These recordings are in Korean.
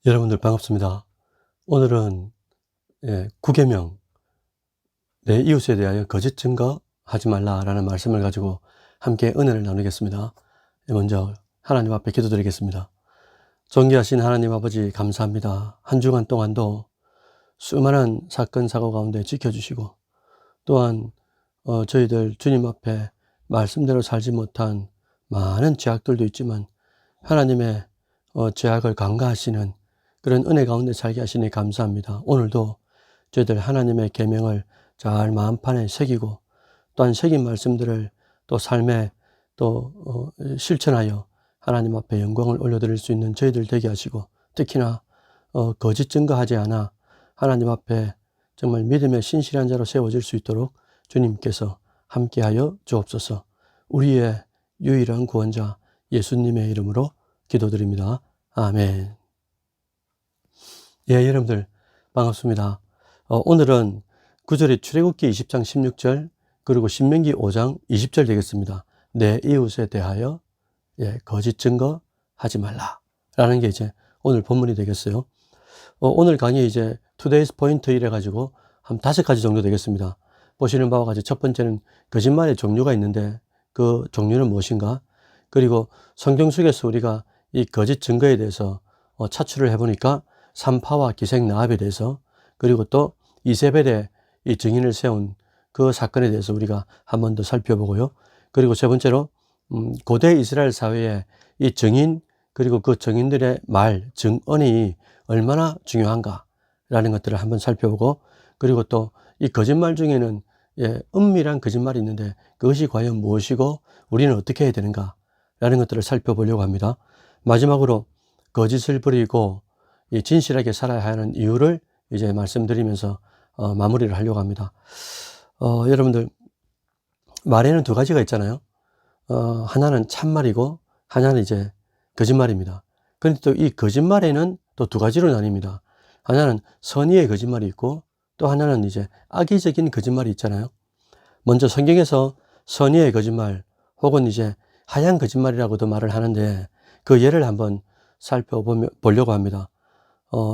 여러분들 반갑습니다. 오늘은 9계명 내 이웃에 대하여 거짓 증거하지 말라라는 말씀을 가지고 함께 은혜를 나누겠습니다. 먼저 하나님 앞에 기도드리겠습니다. 존귀하신 하나님 아버지 감사합니다. 한 주간 동안도 수많은 사건 사고 가운데 지켜주시고 또한 저희들 주님 앞에 말씀대로 살지 못한 많은 죄악들도 있지만 하나님의 죄악을 강구하시는 그런 은혜 가운데 살게 하시니 감사합니다. 오늘도 저희들 하나님의 계명을 잘 마음판에 새기고 또한 새긴 말씀들을 또 삶에 또 실천하여 하나님 앞에 영광을 올려드릴 수 있는 저희들 되게 하시고 특히나 거짓 증거하지 않아 하나님 앞에 정말 믿음의 신실한 자로 세워질 수 있도록 주님께서 함께하여 주옵소서. 우리의 유일한 구원자 예수님의 이름으로 기도드립니다. 아멘. 예, 여러분들 반갑습니다. 오늘은 구절이 출애굽기 20장 16절 그리고 신명기 5장 20절 되겠습니다. 내 이웃에 대하여 거짓 증거하지 말라 라는 게 이제 오늘 본문이 되겠어요. 오늘 강의 이제 투데이스 포인트 이래 가지고 한 5가지 정도 되겠습니다. 보시는 바와 같이 첫 번째는 거짓말의 종류가 있는데 그 종류는 무엇인가? 그리고 성경 속에서 우리가 이 거짓 증거에 대해서 차출을 해보니까 산파와 기생 라합에 대해서 그리고 또 이세벨의 이 증인을 세운 그 사건에 대해서 우리가 한 번 더 살펴보고요. 그리고 세 번째로 고대 이스라엘 사회의 이 증인 그리고 그 증인들의 말, 증언이 얼마나 중요한가라는 것들을 한번 살펴보고 그리고 또 이 거짓말 중에는 은밀한 거짓말이 있는데 그것이 과연 무엇이고 우리는 어떻게 해야 되는가라는 것들을 살펴보려고 합니다. 마지막으로 거짓을 부리고 진실하게 살아야 하는 이유를 이제 말씀드리면서 마무리를 하려고 합니다. 여러분들 말에는 두 가지가 있잖아요. 하나는 참말이고 하나는 이제 거짓말입니다. 그런데 또 이 거짓말에는 또 두 가지로 나뉩니다. 하나는 선의의 거짓말이 있고 또 하나는 이제 악의적인 거짓말이 있잖아요. 먼저 성경에서 선의의 거짓말 혹은 이제 하얀 거짓말이라고도 말을 하는데 그 예를 한번 살펴보려고 합니다.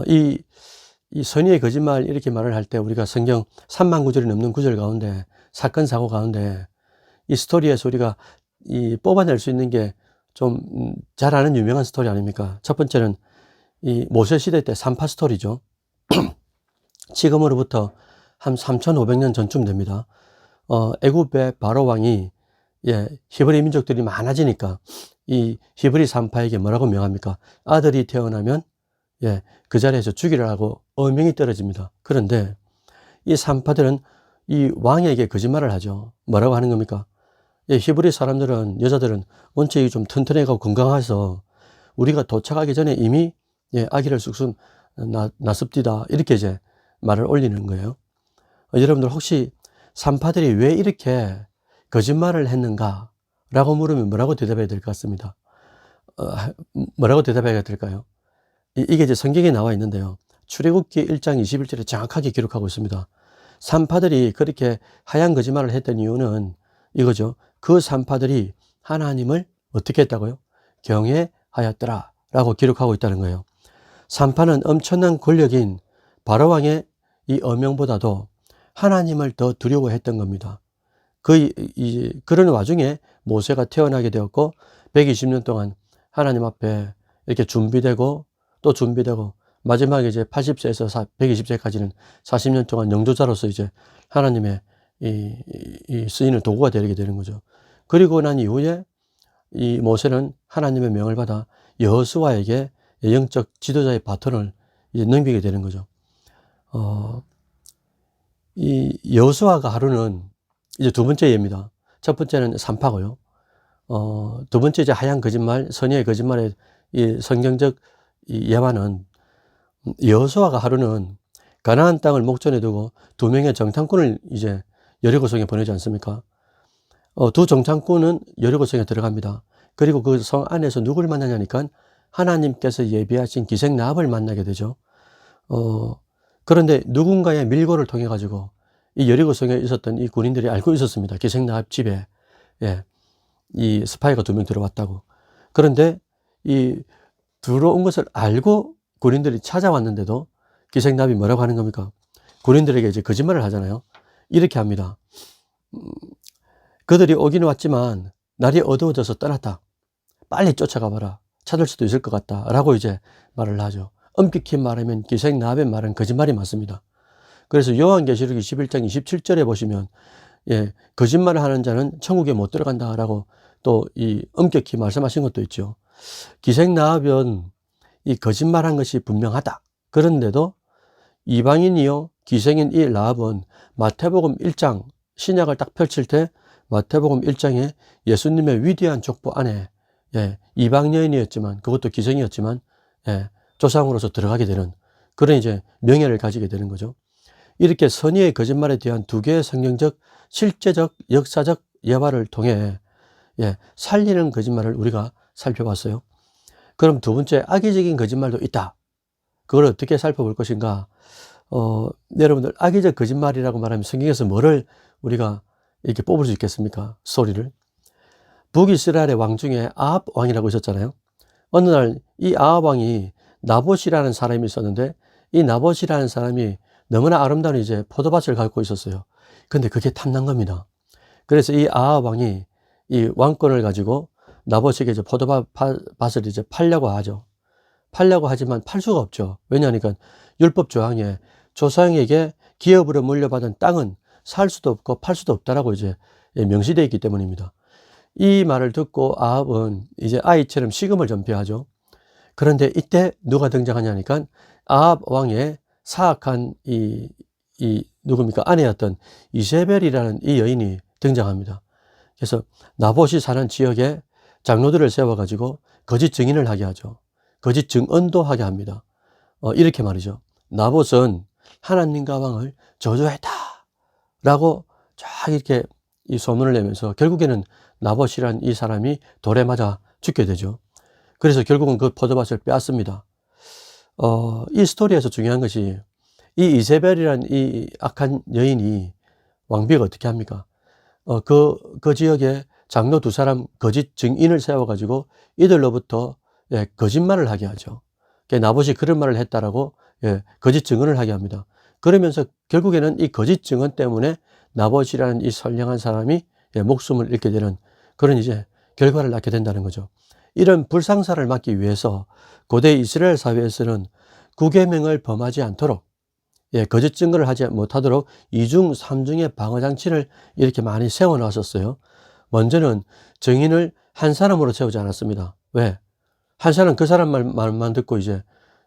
이 선의의 거짓말 이렇게 말을 할 때 우리가 성경 3만 구절이 넘는 구절 가운데 사건 사고 가운데 이 스토리에서 우리가 뽑아낼 수 있는 게 좀 잘 아는 유명한 스토리 아닙니까? 첫 번째는 이 모세 시대 때 산파 스토리죠. 지금으로부터 한 3,500년 전쯤 됩니다. 애굽의 바로 왕이 히브리 민족들이 많아지니까 이 히브리 산파에게 뭐라고 명합니까? 아들이 태어나면 그 자리에서 죽이라고 어명이 떨어집니다. 그런데 이 산파들은 이 왕에게 거짓말을 하죠. 뭐라고 하는 겁니까? 히브리 사람들은, 여자들은 원체 좀 튼튼하고 건강해서 우리가 도착하기 전에 이미 아기를 쑥쑥 낳습디다. 이렇게 이제 말을 올리는 거예요. 여러분들 혹시 산파들이 왜 이렇게 거짓말을 했는가? 라고 물으면 뭐라고 대답해야 될 것 같습니다. 뭐라고 대답해야 될까요? 이게 이제 성경에 나와 있는데요. 출애굽기 1장 21절에 정확하게 기록하고 있습니다. 산파들이 그렇게 하얀 거짓말을 했던 이유는 이거죠. 그 산파들이 하나님을 어떻게 했다고요? 경외하였더라 라고 기록하고 있다는 거예요. 산파는 엄청난 권력인 바로왕의 이 어명보다도 하나님을 더 두려워했던 겁니다. 그런 와중에 모세가 태어나게 되었고 120년 동안 하나님 앞에 이렇게 준비되고 또 준비되고 마지막에 이제 80세에서 120세까지는 40년 동안 영조자로서 이제 하나님의 이 쓰이는 도구가 되게 되는 거죠. 그리고 난 이후에 이 모세는 하나님의 명을 받아 여호수아에게 영적 지도자의 바톤을 이제 넘기게 되는 거죠. 이 여호수아가 하루는 이제 두 번째 예입니다. 첫 번째는 산파고요. 두 번째 이제 하얀 거짓말, 선의의 거짓말의 이 성경적 이 예화는 여호수아가 하루는 가나안 땅을 목전에 두고 두 명의 정탐꾼을 이제 여리고성에 보내지 않습니까? 두 정탐꾼은 여리고성에 들어갑니다. 그리고 그 성 안에서 누구를 만나냐니까 하나님께서 예비하신 기생 라합을 만나게 되죠. 그런데 누군가의 밀고를 통해 가지고 이 여리고성에 있었던 이 군인들이 알고 있었습니다. 기생 라합 집에 이 스파이가 2명 들어왔다고. 그런데 이 들어온 것을 알고 군인들이 찾아왔는데도 기생나비 뭐라고 하는 겁니까? 군인들에게 이제 거짓말을 하잖아요. 이렇게 합니다. 그들이 오기는 왔지만 날이 어두워져서 떠났다. 빨리 쫓아가 봐라. 찾을 수도 있을 것 같다. 라고 이제 말을 하죠. 엄격히 말하면 기생나비의 말은 거짓말이 맞습니다. 그래서 요한계시록 21장 27절에 보시면 거짓말을 하는 자는 천국에 못 들어간다 라고 또 이 엄격히 말씀하신 것도 있죠. 기생나비은 이 거짓말한 것이 분명하다. 그런데도 이방인이요 기생인 이 라합은 마태복음 1장 신약을 딱 펼칠 때 마태복음 1장에 예수님의 위대한 족보 안에 이방 여인이었지만 그것도 기생이었지만 조상으로서 들어가게 되는 그런 이제 명예를 가지게 되는 거죠. 이렇게 선의의 거짓말에 대한 두 개의 성경적 실제적 역사적 예화를 통해 살리는 거짓말을 우리가 살펴봤어요. 그럼 두 번째 악의적인 거짓말도 있다. 그걸 어떻게 살펴볼 것인가? 여러분들 악의적 거짓말이라고 말하면 성경에서 뭐를 우리가 이렇게 뽑을 수 있겠습니까? 스토리를. 북이스라엘의 왕 중에 아합 왕이라고 있었잖아요. 어느 날 이 아합 왕이 나봇이라는 사람이 있었는데 이 나봇이라는 사람이 너무나 아름다운 이제 포도밭을 갖고 있었어요. 근데 그게 탐난 겁니다. 그래서 이 아합 왕이 이 왕권을 가지고 나봇에게 이제 포도밭을 이제 팔려고 하죠. 팔려고 하지만 팔 수가 없죠. 왜냐하니까 율법 조항에 조상에게 기업으로 물려받은 땅은 살 수도 없고 팔 수도 없다라고 이제 명시되어 있기 때문입니다. 이 말을 듣고 아합은 이제 아이처럼 식음을 전폐하죠. 그런데 이때 누가 등장하냐니까 아합 왕의 사악한 누굽니까? 아내였던 이세벨이라는 이 여인이 등장합니다. 그래서 나봇이 사는 지역에 장로들을 세워가지고 거짓 증인을 하게 하죠. 거짓 증언도 하게 합니다. 이렇게 말이죠. 나봇은 하나님과 왕을 저주했다. 라고 쫙 이렇게 이 소문을 내면서 결국에는 나봇이란 이 사람이 돌에 맞아 죽게 되죠. 그래서 결국은 그 포도밭을 빼앗습니다. 이 스토리에서 중요한 것이 이 이세벨이란 이 악한 여인이 왕비가 어떻게 합니까? 그 지역에 장로 두 사람 거짓 증인을 세워가지고 이들로부터 거짓말을 하게 하죠. 나봇이 그런 말을 했다라고 거짓 증언을 하게 합니다. 그러면서 결국에는 이 거짓 증언 때문에 나봇이라는 이 선량한 사람이 목숨을 잃게 되는 그런 이제 결과를 낳게 된다는 거죠. 이런 불상사를 막기 위해서 고대 이스라엘 사회에서는 구계명을 범하지 않도록 거짓 증거를 하지 못하도록 이중 삼중의 방어장치를 이렇게 많이 세워놨었어요. 먼저는 증인을 한 사람으로 세우지 않았습니다. 왜? 한 사람 그 사람 말만 듣고 이제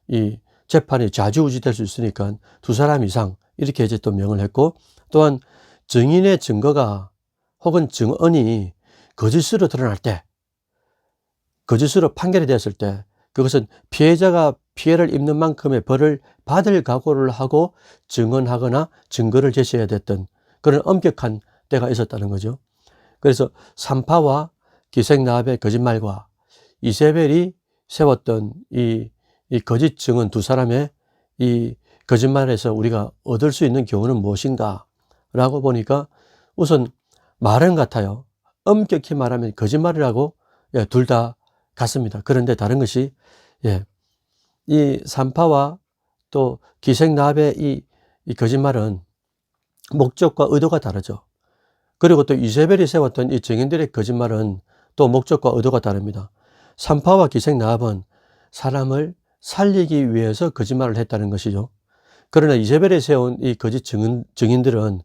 이 재판이 좌지우지 될 수 있으니까 두 사람 이상 이렇게 이제 또 명을 했고, 또한 증인의 증거가 혹은 증언이 거짓으로 드러날 때, 거짓으로 판결이 됐을 때 그것은 피해자가 피해를 입는 만큼의 벌을 받을 각오를 하고 증언하거나 증거를 제시해야 됐던 그런 엄격한 때가 있었다는 거죠. 그래서 산파와 기생나합의 거짓말과 이세벨이 세웠던 이 거짓 증언 두 사람의 이 거짓말에서 우리가 얻을 수 있는 교훈은 무엇인가 라고 보니까 우선 말은 같아요. 엄격히 말하면 거짓말이라고 둘 다 같습니다. 그런데 다른 것이 이 산파와 또 기생나합의 이 거짓말은 목적과 의도가 다르죠. 그리고 또 이세벨이 세웠던 이 증인들의 거짓말은 또 목적과 의도가 다릅니다. 산파와 기생나합은 사람을 살리기 위해서 거짓말을 했다는 것이죠. 그러나 이세벨이 세운 이 거짓 증인들은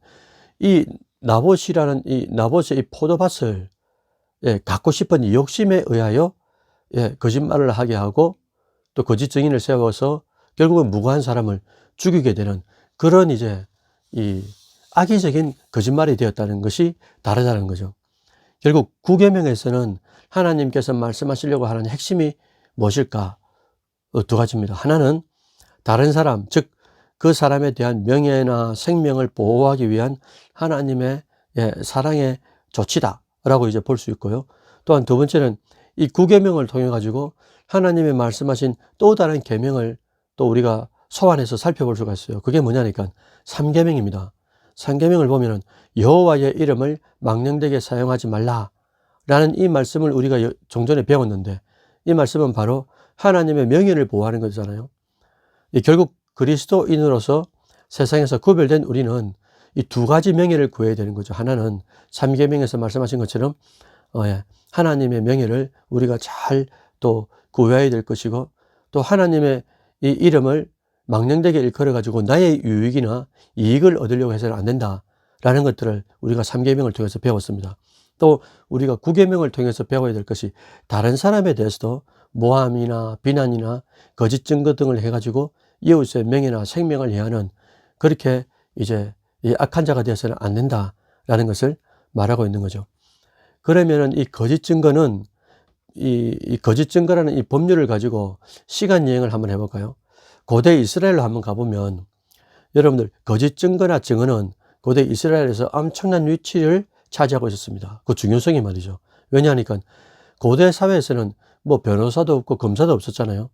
이 나봇이라는 이 나봇의 이 포도밭을 갖고 싶은 이 욕심에 의하여 거짓말을 하게 하고 또 거짓 증인을 세워서 결국은 무고한 사람을 죽이게 되는 그런 이제 이 악의적인 거짓말이 되었다는 것이 다르다는 거죠. 결국 구계명에서는 하나님께서 말씀하시려고 하는 핵심이 무엇일까? 두 가지입니다. 하나는 다른 사람, 즉 그 사람에 대한 명예나 생명을 보호하기 위한 하나님의 사랑의 조치다 라고 이제 볼 수 있고요. 또한 두 번째는 이 구계명을 통해 가지고 하나님의 말씀하신 또 다른 계명을 또 우리가 소환해서 살펴볼 수가 있어요. 그게 뭐냐니까 3계명입니다. 3계명을 보면은 여호와의 이름을 망령되게 사용하지 말라라는 이 말씀을 우리가 종전에 배웠는데, 이 말씀은 바로 하나님의 명예를 보호하는 거잖아요. 결국 그리스도인으로서 세상에서 구별된 우리는 이 두 가지 명예를 구해야 되는 거죠. 하나는 3계명에서 말씀하신 것처럼 하나님의 명예를 우리가 잘 또 구해야 될 것이고, 또 하나님의 이 이름을 망령되게 일컬어 가지고 나의 유익이나 이익을 얻으려고 해서는 안 된다라는 것들을 우리가 3계명을 통해서 배웠습니다. 또 우리가 9계명을 통해서 배워야 될 것이, 다른 사람에 대해서도 모함이나 비난이나 거짓 증거 등을 해가지고 이웃의 명예나 생명을 해하는, 그렇게 이제 이 악한 자가 되어서는 안 된다라는 것을 말하고 있는 거죠. 그러면은 이 거짓 증거는 이 거짓 증거라는 이 법률을 가지고 시간 여행을 한번 해볼까요? 고대 이스라엘로 한번 가보면, 여러분들 거짓 증거나 증언은 고대 이스라엘에서 엄청난 위치를 차지하고 있었습니다. 그 중요성이 말이죠. 왜냐하니까 고대 사회에서는 뭐 변호사도 없고 검사도 없었잖아요.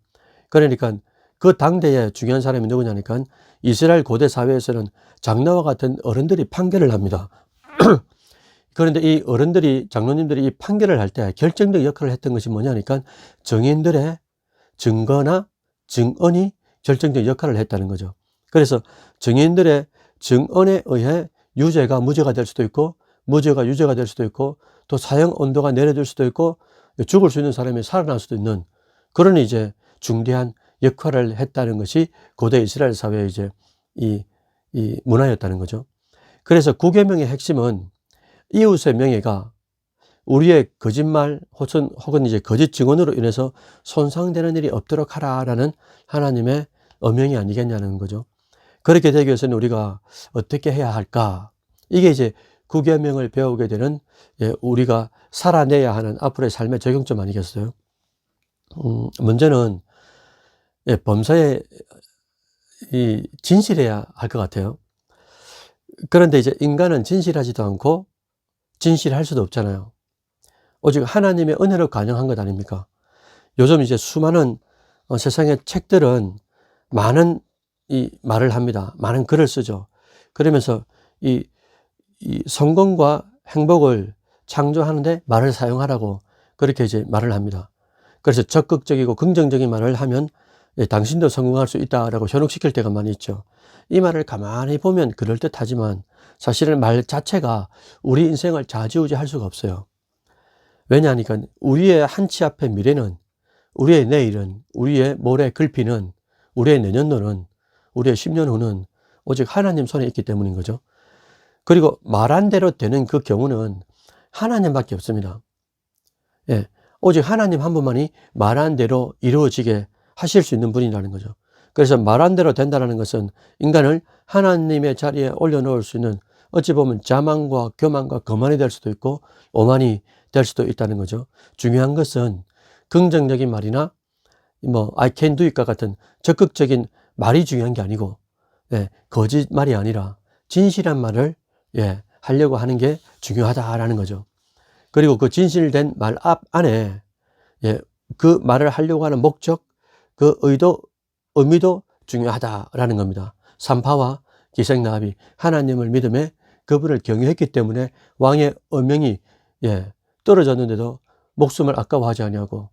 그러니까 그 당대에 중요한 사람이 누구냐니까, 이스라엘 고대 사회에서는 장로와 같은 어른들이 판결을 합니다. 그런데 이 어른들이, 장로님들이 이 판결을 할 때 결정적 역할을 했던 것이 뭐냐니까, 증인들의 증거나 증언이 결정적 역할을 했다는 거죠. 그래서 증인들의 증언에 의해 유죄가 무죄가 될 수도 있고, 무죄가 유죄가 될 수도 있고, 또 사형 온도가 내려질 수도 있고, 죽을 수 있는 사람이 살아날 수도 있는 그런 이제 중대한 역할을 했다는 것이 고대 이스라엘 사회의 이제 이 문화였다는 거죠. 그래서 9계명의 핵심은 이웃의 명예가 우리의 거짓말 혹은 이제 거짓 증언으로 인해서 손상되는 일이 없도록 하라라는 하나님의 엄명이 아니겠냐는 거죠. 그렇게 되기 위해서는 우리가 어떻게 해야 할까? 이게 이제 9계명을 배우게 되는 우리가 살아내야 하는 앞으로의 삶의 적용점 아니겠어요? 먼저는 범사에 진실해야 할 것 같아요. 그런데 이제 인간은 진실하지도 않고 진실할 수도 없잖아요. 오직 하나님의 은혜로 가능한 것 아닙니까? 요즘 이제 수많은 세상의 책들은 많은 이 말을 합니다. 많은 글을 쓰죠. 그러면서 이 성공과 행복을 창조하는데 말을 사용하라고 그렇게 이제 말을 합니다. 그래서 적극적이고 긍정적인 말을 하면 당신도 성공할 수 있다라고 현혹시킬 때가 많이 있죠. 이 말을 가만히 보면 그럴듯하지만 사실은 말 자체가 우리 인생을 좌지우지할 수가 없어요. 왜냐하니까 우리의 한치 앞의 미래는, 우리의 내일은, 우리의 모레 글피는, 우리의 내년도는, 우리의 10년 후는 오직 하나님 손에 있기 때문인 거죠. 그리고 말한 대로 되는 그 경우는 하나님밖에 없습니다. 오직 하나님 한 분만이 말한 대로 이루어지게 하실 수 있는 분이라는 거죠. 그래서 말한 대로 된다는 것은 인간을 하나님의 자리에 올려놓을 수 있는, 어찌 보면 자만과 교만과 거만이 될 수도 있고 오만이 될 수도 있다는 거죠. 중요한 것은 긍정적인 말이나 I can do it과 같은 적극적인 말이 중요한 게 아니고, 거짓말이 아니라 진실한 말을 하려고 하는 게 중요하다라는 거죠. 그리고 그 진실된 말 안에 그 말을 하려고 하는 목적, 그 의미도 중요하다라는 겁니다. 산파와 기생나합이 하나님을 믿음에 그분을 경외했기 때문에 왕의 엄명이 떨어졌는데도 목숨을 아까워하지 아니하고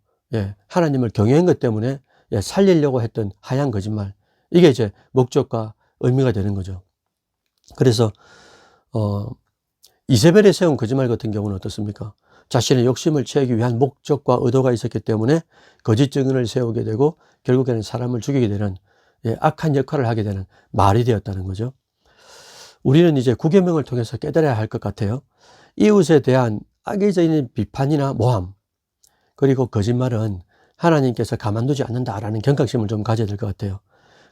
하나님을 경외한 것 때문에 살리려고 했던 하얀 거짓말, 이게 이제 목적과 의미가 되는 거죠. 그래서 이세벨이 세운 거짓말 같은 경우는 어떻습니까? 자신의 욕심을 채우기 위한 목적과 의도가 있었기 때문에 거짓 증언을 세우게 되고 결국에는 사람을 죽이게 되는 악한 역할을 하게 되는 말이 되었다는 거죠. 우리는 이제 9계명을 통해서 깨달아야 할 것 같아요. 이웃에 대한 악의적인 비판이나 모함, 그리고 거짓말은 하나님께서 가만두지 않는다라는 경각심을 좀 가져야 될 것 같아요.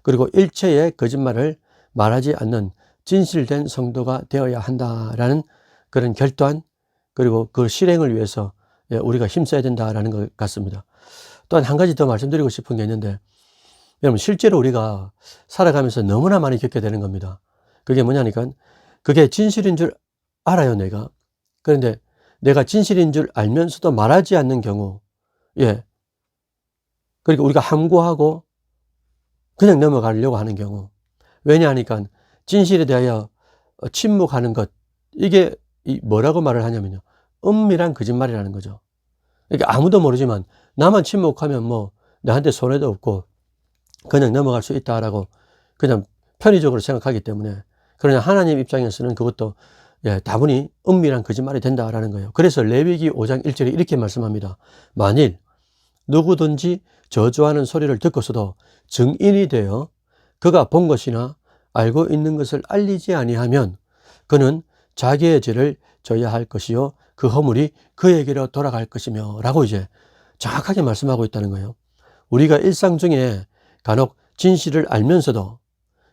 그리고 일체의 거짓말을 말하지 않는 진실된 성도가 되어야 한다라는 그런 결단, 그리고 그 실행을 위해서 우리가 힘써야 된다라는 것 같습니다. 또한 한 가지 더 말씀드리고 싶은 게 있는데, 여러분 실제로 우리가 살아가면서 너무나 많이 겪게 되는 겁니다. 그게 뭐냐니까, 그게 진실인 줄 알아요, 내가. 그런데 내가 진실인 줄 알면서도 말하지 않는 경우, 그러니까 우리가 함구하고 그냥 넘어가려고 하는 경우. 왜냐하니까 진실에 대하여 침묵하는 것, 이게 뭐라고 말을 하냐면요, 은밀한 거짓말이라는 거죠. 그러니까 아무도 모르지만 나만 침묵하면 뭐 나한테 손해도 없고 그냥 넘어갈 수 있다라고 그냥 편의적으로 생각하기 때문에, 그러나 하나님 입장에서는 그것도 다분히 은밀한 거짓말이 된다라는 거예요. 그래서 레위기 5장 1절에 이렇게 말씀합니다. 만일 누구든지 저주하는 소리를 듣고서도 증인이 되어 그가 본 것이나 알고 있는 것을 알리지 아니하면 그는 자기의 죄를 져야 할 것이요 그 허물이 그에게로 돌아갈 것이며 라고 이제 정확하게 말씀하고 있다는 거예요. 우리가 일상 중에 간혹 진실을 알면서도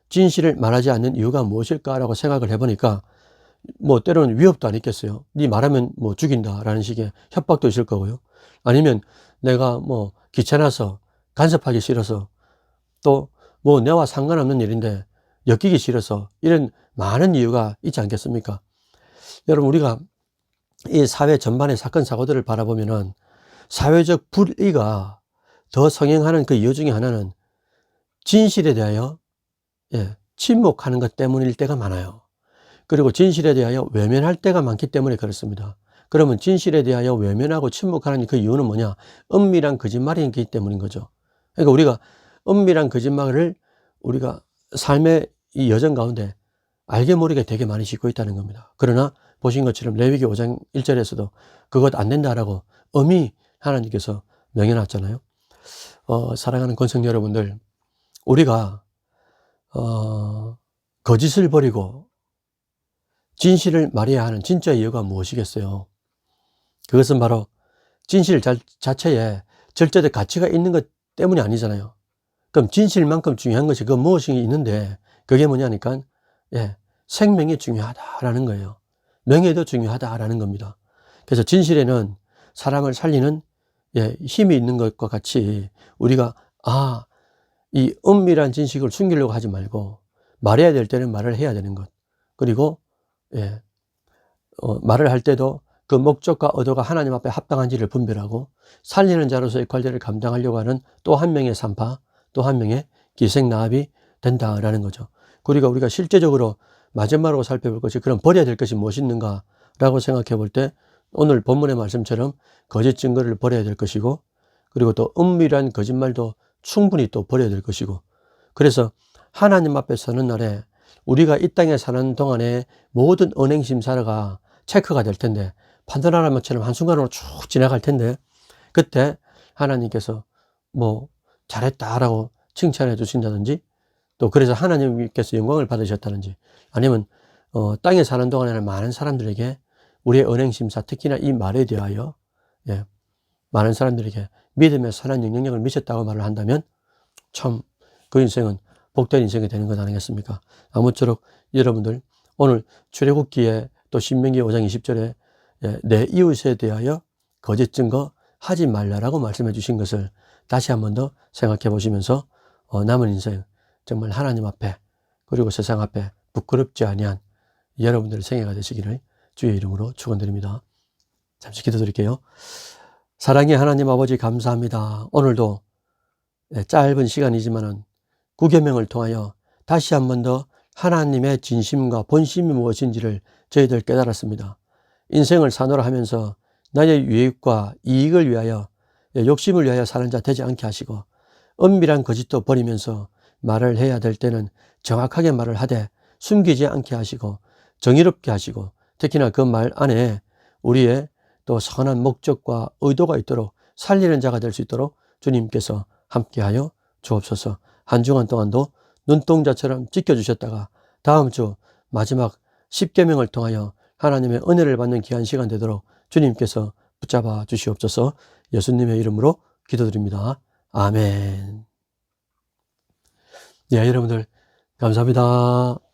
진실을 말하지 않는 이유가 무엇일까라고 생각을 해보니까 뭐 때로는 위협도 안 있겠어요. 네 말하면 뭐 죽인다라는 식의 협박도 있을 거고요. 아니면 내가 뭐 귀찮아서 간섭하기 싫어서, 또 뭐 내와 상관없는 일인데 엮이기 싫어서, 이런 많은 이유가 있지 않겠습니까? 여러분, 우리가 이 사회 전반의 사건 사고들을 바라보면은 사회적 불의가 더 성행하는 그 이유 중에 하나는 진실에 대하여 침묵하는 것 때문일 때가 많아요. 그리고 진실에 대하여 외면할 때가 많기 때문에 그렇습니다. 그러면 진실에 대하여 외면하고 침묵하는 그 이유는 뭐냐? 은밀한 거짓말이기 때문인 거죠. 그러니까 우리가 은밀한 거짓말을 우리가 삶의 이 여정 가운데 알게 모르게 되게 많이 짓고 있다는 겁니다. 그러나 보신 것처럼 레위기 5장 1절에서도 그것 안 된다라고 엄히 하나님께서 명해놨잖아요. 사랑하는 권성 여러분들, 우리가 거짓을 버리고 진실을 말해야 하는 진짜 이유가 무엇이겠어요? 그것은 바로 진실 자체에 절대적 가치가 있는 것 때문이 아니잖아요. 그럼 진실만큼 중요한 것이 그 무엇이 있는데, 그게 뭐냐니까 생명이 중요하다라는 거예요. 명예도 중요하다라는 겁니다. 그래서 진실에는 사람을 살리는 힘이 있는 것과 같이 우리가 이 은밀한 진실을 숨기려고 하지 말고 말해야 될 때는 말을 해야 되는 것, 그리고 말을 할 때도 그 목적과 의도가 하나님 앞에 합당한지를 분별하고 살리는 자로서의 관리를 감당하려고 하는 또 한 명의 산파, 또 한 명의 기생나합이 된다라는 거죠. 그리고 우리가 실제적으로 마지막으로 살펴볼 것이, 그럼 버려야 될 것이 무엇이 있는가 라고 생각해 볼 때, 오늘 본문의 말씀처럼 거짓 증거를 버려야 될 것이고, 그리고 또 은밀한 거짓말도 충분히 또 버려야 될 것이고, 그래서 하나님 앞에 서는 날에 우리가 이 땅에 사는 동안에 모든 언행 심사가 체크가 될 텐데, 판도라라면처럼 한순간으로 쭉 지나갈 텐데, 그때 하나님께서 뭐 잘했다라고 칭찬해 주신다든지, 또 그래서 하나님께서 영광을 받으셨다든지, 아니면 땅에 사는 동안에는 많은 사람들에게 우리의 언행 심사, 특히나 이 말에 대하여 많은 사람들에게 믿음의 선한 영향력을 미쳤다고 말을 한다면 참 그 인생은 복된 인생이 되는 것 아니겠습니까? 아무쪼록 여러분들 오늘 출애굽기에 또 신명기 5장 20절에 내 이웃에 대하여 거짓 증거 하지 말라라고 말씀해 주신 것을 다시 한 번 더 생각해 보시면서 남은 인생 정말 하나님 앞에, 그리고 세상 앞에 부끄럽지 아니한 여러분들의 생애가 되시기를 주의 이름으로 축원드립니다. 잠시 기도드릴게요. 사랑의 하나님 아버지, 감사합니다. 오늘도 짧은 시간이지만은 9계명을 통하여 다시 한 번 더 하나님의 진심과 본심이 무엇인지를 저희들 깨달았습니다. 인생을 사노라 하면서 나의 유익과 이익을 위하여, 욕심을 위하여 사는 자 되지 않게 하시고, 은밀한 거짓도 버리면서 말을 해야 될 때는 정확하게 말을 하되 숨기지 않게 하시고 정의롭게 하시고, 특히나 그 말 안에 우리의 또 선한 목적과 의도가 있도록 살리는 자가 될 수 있도록 주님께서 함께하여 주옵소서. 한 주간 동안도 눈동자처럼 지켜주셨다가 다음 주 마지막 10계명을 통하여 하나님의 은혜를 받는 귀한 시간 되도록 주님께서 붙잡아 주시옵소서. 예수님의 이름으로 기도드립니다. 아멘. 여러분들 감사합니다.